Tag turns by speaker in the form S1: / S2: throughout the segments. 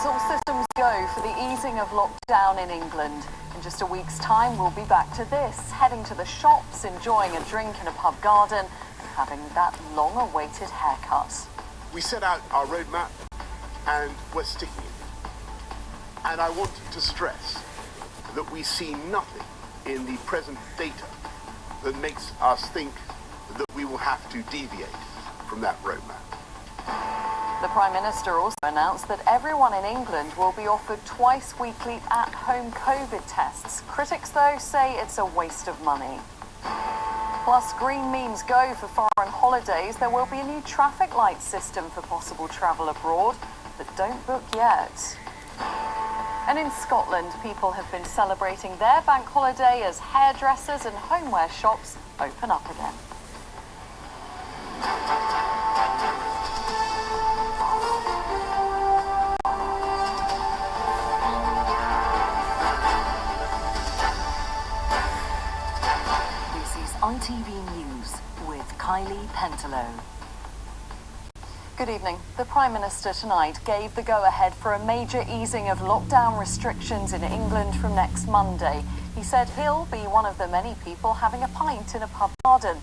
S1: It's all systems go for the easing of lockdown in England. In just a week's time, we'll be back to this, heading to the shops, enjoying a drink in a pub garden, and having that long-awaited haircut.
S2: We set out our roadmap, and we're sticking it. And I want to stress that we see nothing in the present data that makes us think that we will have to deviate from that roadmap.
S1: The Prime Minister also announced that everyone in England will be offered twice weekly at-home COVID tests. Critics, though, say it's a waste of money. Plus, green means go for foreign holidays. There will be a new traffic light system for possible travel abroad, but don't book yet. And in Scotland, people have been celebrating their bank holiday as hairdressers and homeware shops open up again.
S3: ITV News with Kylie Penterlow.
S1: Good evening. The Prime Minister tonight gave the go-ahead for a major easing of lockdown restrictions in England from next Monday. He said he'll be one of the many people having a pint in a pub garden.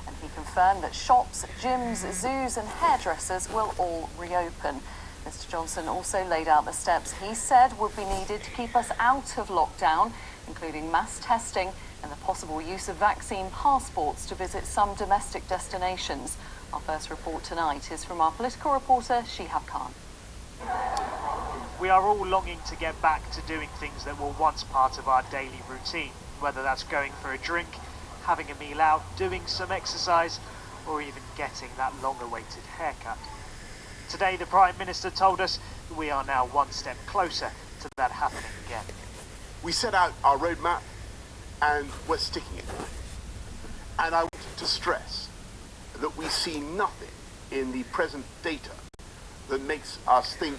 S1: And he confirmed that shops, gyms, zoos and hairdressers will all reopen. Mr Johnson also laid out the steps he said would be needed to keep us out of lockdown, including mass testing and the possible use of vaccine passports to visit some domestic destinations. Our first report tonight is from our political reporter, Shihab Khan.
S4: We are all longing to get back to doing things that were once part of our daily routine, whether that's going for a drink, having a meal out, doing some exercise, or even getting that long-awaited haircut. Today, the Prime Minister told us that we are now one step closer to that happening again.
S2: We set out our roadmap, and we're sticking it. And I want to stress that we see nothing in the present data that makes us think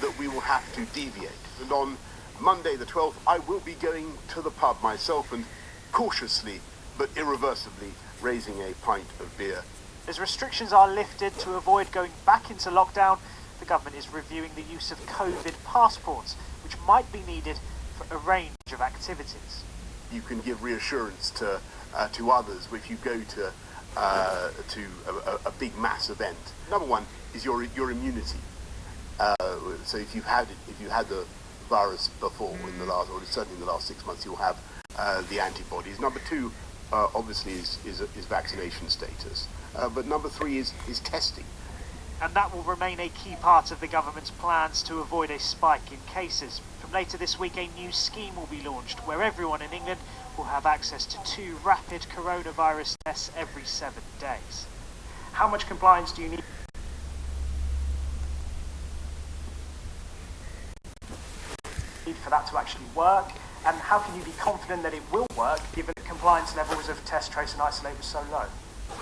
S2: that we will have to deviate. And on Monday the 12th, I will be going to the pub myself and cautiously but irreversibly raising a pint of beer.
S4: As restrictions are lifted to avoid going back into lockdown, the government is reviewing the use of COVID passports, which might be needed for a range of activities.
S2: You can give reassurance to others if you go to a big mass event. Number one is your immunity. So if you had the virus before in the last, or certainly in the last 6 months, you'll have the antibodies. Number two, obviously, is vaccination status. But number three is testing.
S4: And that will remain a key part of the government's plans to avoid a spike in cases. From later this week, a new scheme will be launched where everyone in England will have access to 2 rapid coronavirus tests every 7 days.
S5: How much compliance do you need for that to actually work? And how can you be confident that it will work given that compliance levels of test, trace and isolate were so low?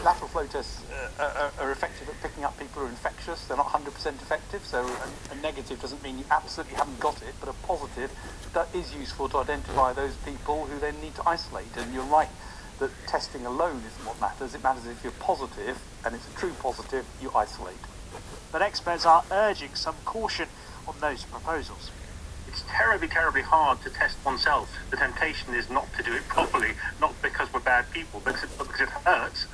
S6: Lateral flow tests are effective at picking up people who are infectious. They're not 100% effective, so a negative doesn't mean you absolutely haven't got it, but a positive that is useful to identify those people who then need to isolate. And you're right that testing alone isn't what matters. It matters if you're positive, and it's a true positive, you isolate.
S4: But experts are urging some caution on those proposals.
S7: It's terribly, terribly hard to test oneself. The temptation is not to do it properly, not because we're bad people, but because it hurts.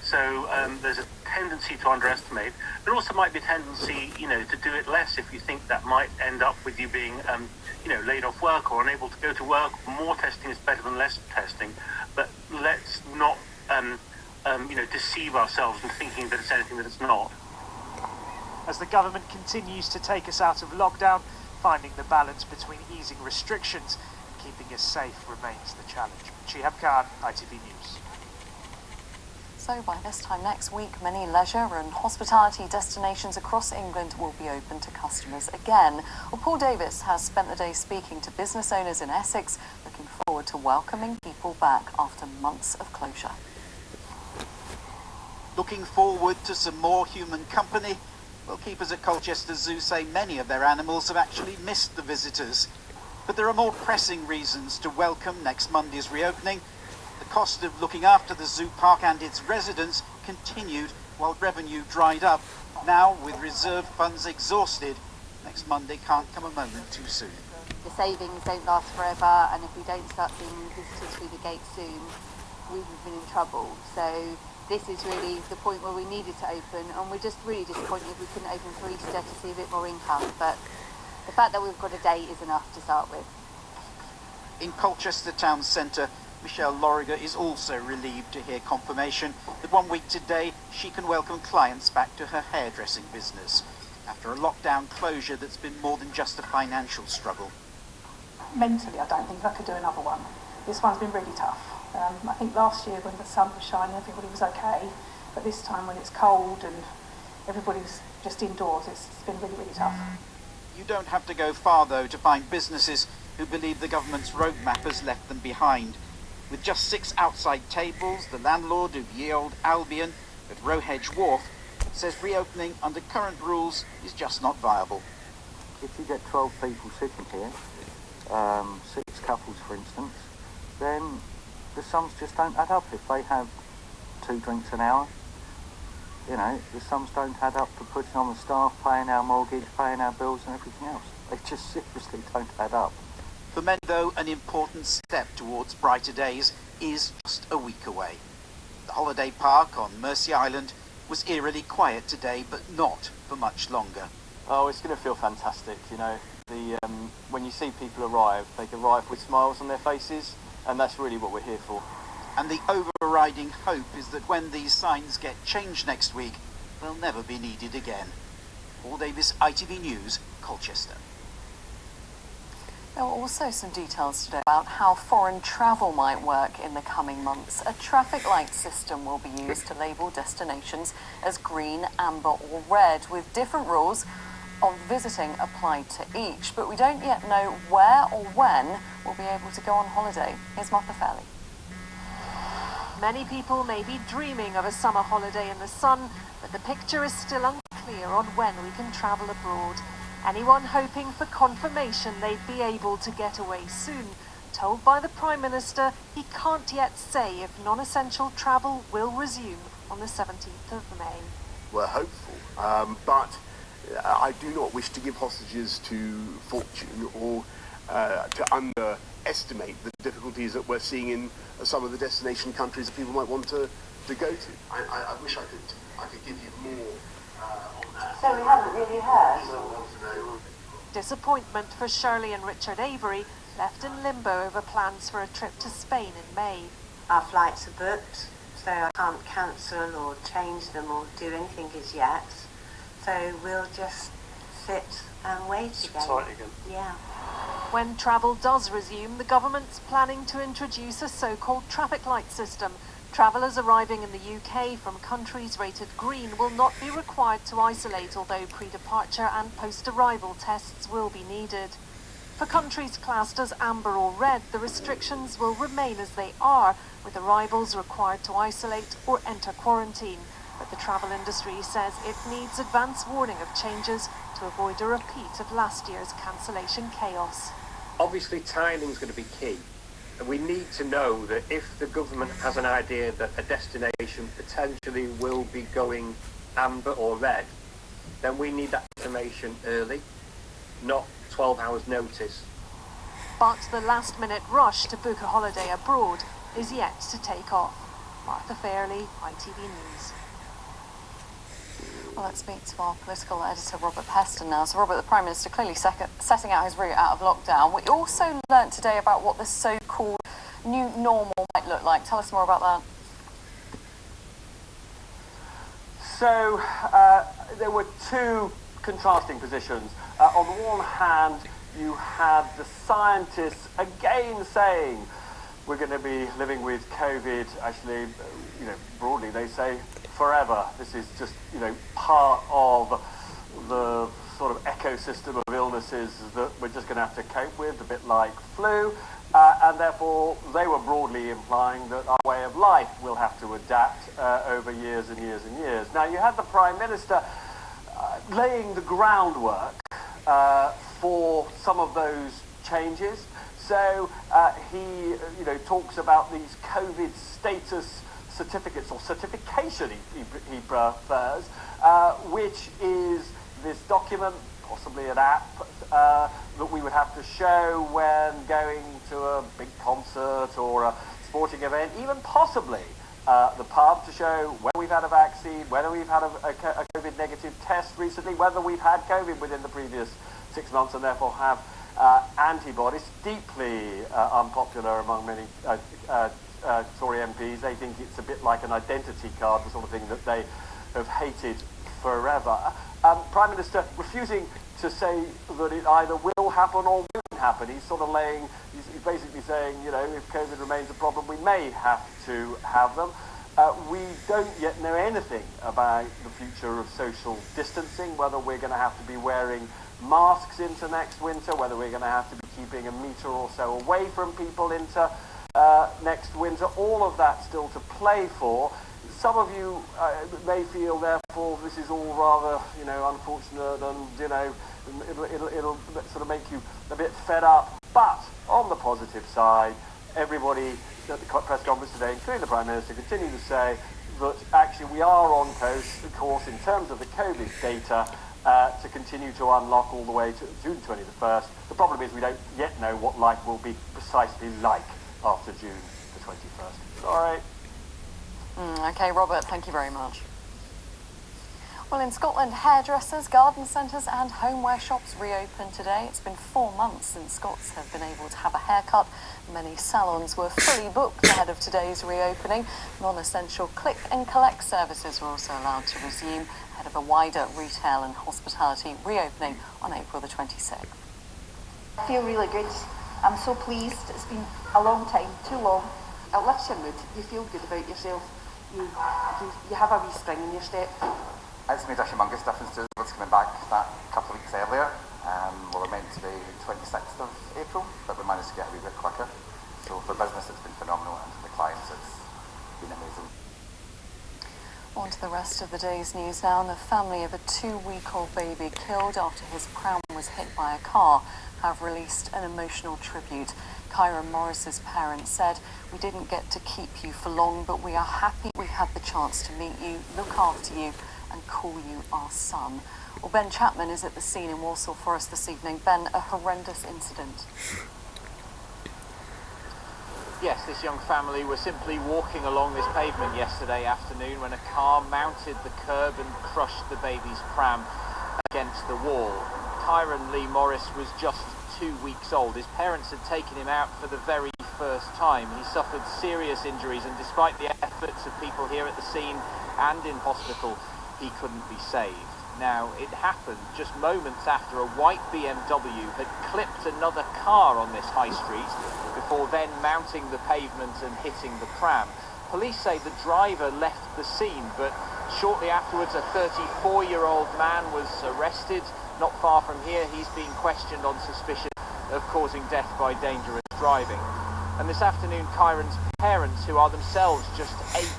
S7: So there's a tendency to underestimate. There also might be a tendency, to do it less if you think that might end up with you being, laid off work or unable to go to work. More testing is better than less testing. But let's not, deceive ourselves in thinking that it's anything that it's not.
S4: As the government continues to take us out of lockdown, finding the balance between easing restrictions and keeping us safe remains the challenge. Shihab Khan, ITV News.
S1: So by this time next week, many leisure and hospitality destinations across England will be open to customers again. Well, Paul Davis has spent the day speaking to business owners in Essex, looking forward to welcoming people back after months of closure.
S8: Looking forward to some more human company? Well, keepers at Colchester Zoo say many of their animals have actually missed the visitors. But there are more pressing reasons to welcome next Monday's reopening. The cost of looking after the zoo park and its residents continued while revenue dried up. Now, with reserve funds exhausted, Next Monday can't come a moment too soon.
S9: The savings don't last forever, and if we don't start seeing visitors through the gate soon, we've been in trouble. So this is really the point where we needed to open, and we're just really disappointed we couldn't open for Easter to see a bit more income. But the fact that we've got a date is enough to start with.
S8: In Colchester town centre, Michelle Loriger is also relieved to hear confirmation that 1 week today she can welcome clients back to her hairdressing business after a lockdown closure that's been more than just a financial struggle.
S10: Mentally, I don't think I could do another one. This one's been really tough. I think last year when the sun was shining, everybody was okay, but this time when it's cold and everybody's just indoors, it's been really, really tough.
S8: You don't have to go far, though, to find businesses who believe the government's roadmap has left them behind. With just 6 outside tables, the landlord of Ye Olde Albion at Rowhedge Wharf says reopening under current rules is just not viable.
S11: If you get 12 people sitting here, 6 couples for instance, then the sums just don't add up. If they have 2 drinks an hour, you know, the sums don't add up for putting on the staff, paying our mortgage, paying our bills and everything else. They just seriously don't add up.
S8: For many, though, an important step towards brighter days is just a week away. The holiday park on Mersey Island was eerily quiet today, but not for much longer.
S12: Oh, it's going to feel fantastic, you know. When you see people arrive, they arrive with smiles on their faces, and that's really what we're here for.
S8: And the overriding hope is that when these signs get changed next week, they'll never be needed again. Paul Davis, ITV News, Colchester.
S1: There were also some details today about how foreign travel might work in the coming months. A traffic light system will be used to label destinations as green, amber or red, with different rules of visiting applied to each. But we don't yet know where or when we'll be able to go on holiday. Here's Martha Fairley.
S13: Many people may be dreaming of a summer holiday in the sun, but the picture is still unclear on when we can travel abroad. Anyone hoping for confirmation they'd be able to get away soon, told by the Prime Minister he can't yet say if non-essential travel will resume on the 17th of May.
S2: We're hopeful, but I do not wish to give hostages to fortune or to underestimate the difficulties that we're seeing in some of the destination countries that people might want to go to. I wish I could give you more on that.
S9: So we haven't really heard.
S13: Disappointment for Shirley and Richard Avery, left in limbo over plans for a trip to Spain in May.
S14: Our flights are booked, so I can't cancel or change them or do anything as yet. So we'll just sit and wait again. Yeah.
S13: When travel does resume, the government's planning to introduce a so-called traffic light system. Travellers arriving in the UK from countries rated green will not be required to isolate, although pre-departure and post-arrival tests will be needed. For countries classed as amber or red, the restrictions will remain as they are, with arrivals required to isolate or enter quarantine. But the travel industry says it needs advance warning of changes to avoid a repeat of last year's cancellation chaos.
S15: Obviously, timing is going to be key. And we need to know that if the government has an idea that a destination potentially will be going amber or red, then we need that information early, not 12 hours notice.
S13: But the last-minute rush to book a holiday abroad is yet to take off. Martha Fairley, ITV News.
S1: Well, let's speak to our political editor, Robert Peston, now. So, Robert, the Prime Minister clearly setting out his route out of lockdown. We also learnt today about what the so-called new normal might look like. Tell us more about that.
S12: So, there were two contrasting positions. On the one hand, you had the scientists again saying we're going to be living with COVID, actually, broadly they say forever. This is just, part of the sort of ecosystem of illnesses that we're just going to have to cope with, a bit like flu. And therefore, they were broadly implying that our way of life will have to adapt over years and years and years. Now, you had the Prime Minister laying the groundwork for some of those changes. So he, talks about these COVID status certificates, or certification he prefers, which is this document possibly an app that we would have to show when going to a big concert or a sporting event, even possibly the pub to show whether we've had a vaccine, whether we've had a COVID negative test recently, whether we've had COVID within the previous 6 months and therefore have antibodies. Deeply unpopular among many Tory MPs. They think it's a bit like an identity card, the sort of thing that they have hated forever. Prime Minister refusing to say that it either will happen or won't happen. He's sort of he's basically saying, you know, if COVID remains a problem, we may have to have them. We don't yet know anything about the future of social distancing, whether we're going to have to be wearing masks into next winter, whether we're going to have to be keeping a metre or so away from people into next winter. All of that still to play for. Some of you may feel, therefore, this is all rather, you know, unfortunate and, you know, it'll sort of make you a bit fed up. But on the positive side, everybody at the press conference today, including the Prime Minister, continue to say that actually we are on course in terms of the COVID data to continue to unlock all the way to June 21st. The problem is we don't yet know what life will be precisely like after June the 21st. Sorry.
S1: OK, Robert, thank you very much. Well, in Scotland, hairdressers, garden centres and homeware shops reopened today. It's been 4 months since Scots have been able to have a haircut. Many salons were fully booked ahead of today's reopening. Non-essential click and collect services were also allowed to resume ahead of a wider retail and hospitality reopening on April the 26th.
S16: I feel really good. I'm so pleased. It's been a long time, too long. It lifts your mood. You feel good about yourself. You have a wee spring in your step.
S17: It's made a humongous difference to us coming back that couple of weeks earlier. We were meant to be 26th of April, but we managed to get a wee bit quicker. So for business it's been phenomenal, and for the clients it's been amazing.
S1: On to the rest of the day's news now. The family of a 2-week-old baby killed after his pram was hit by a car have released an emotional tribute. Kyra Morris's parents said, "We didn't get to keep you for long, but we are happy we had the chance to meet you, look after you and call you our son." Well, Ben Chapman is at the scene in Walsall Forest this evening. Ben, a horrendous incident.
S18: Yes, this young family were simply walking along this pavement yesterday afternoon when a car mounted the curb and crushed the baby's pram against the wall. Kyron Lee Morris was just 2 weeks old. His parents had taken him out for the very first time. He suffered serious injuries, and despite the efforts of people here at the scene and in hospital, he couldn't be saved. Now, it happened just moments after a white BMW had clipped another car on this high street before then mounting the pavement and hitting the pram. Police say the driver left the scene, but shortly afterwards a 34-year-old man was arrested. Not far from here, he's being questioned on suspicion of causing death by dangerous driving. And this afternoon, Kyron's parents, who are themselves just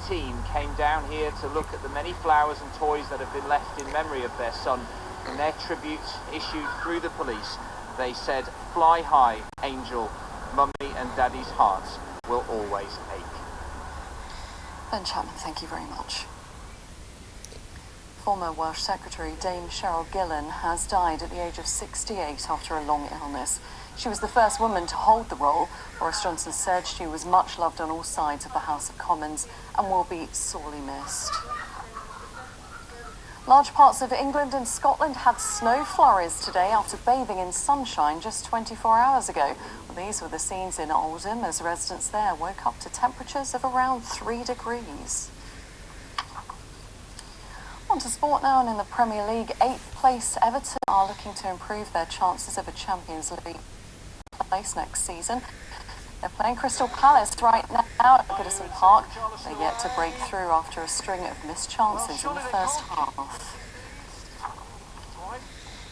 S18: 18, came down here to look at the many flowers and toys that have been left in memory of their son. In their tribute issued through the police, they said, "Fly high, angel, mummy and daddy's hearts will always ache."
S1: Ben Chapman, thank you very much. Former Welsh Secretary Dame Cheryl Gillen has died at the age of 68 after a long illness. She was the first woman to hold the role. Boris Johnson said she was much loved on all sides of the House of Commons and will be sorely missed. Large parts of England and Scotland had snow flurries today after bathing in sunshine just 24 hours ago. Well, these were the scenes in Oldham as residents there woke up to temperatures of around 3 degrees. On to sport now, and in the Premier League, 8th place Everton are looking to improve their chances of a Champions League place next season. They're playing Crystal Palace right now at Goodison Park. They're yet to break through after a string of missed chances in the first half.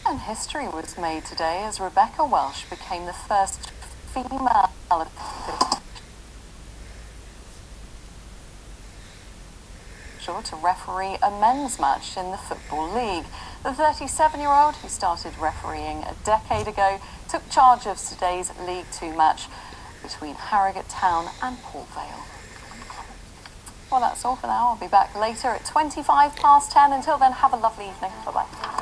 S1: And history was made today as Rebecca Welsh became the first female to referee a men's match in the Football League. The 37-year-old, who started refereeing a decade ago, took charge of today's League Two match between Harrogate Town and Port Vale. Well, that's all for now. I'll be back later at 10:25. Until then, have a lovely evening. Bye-bye.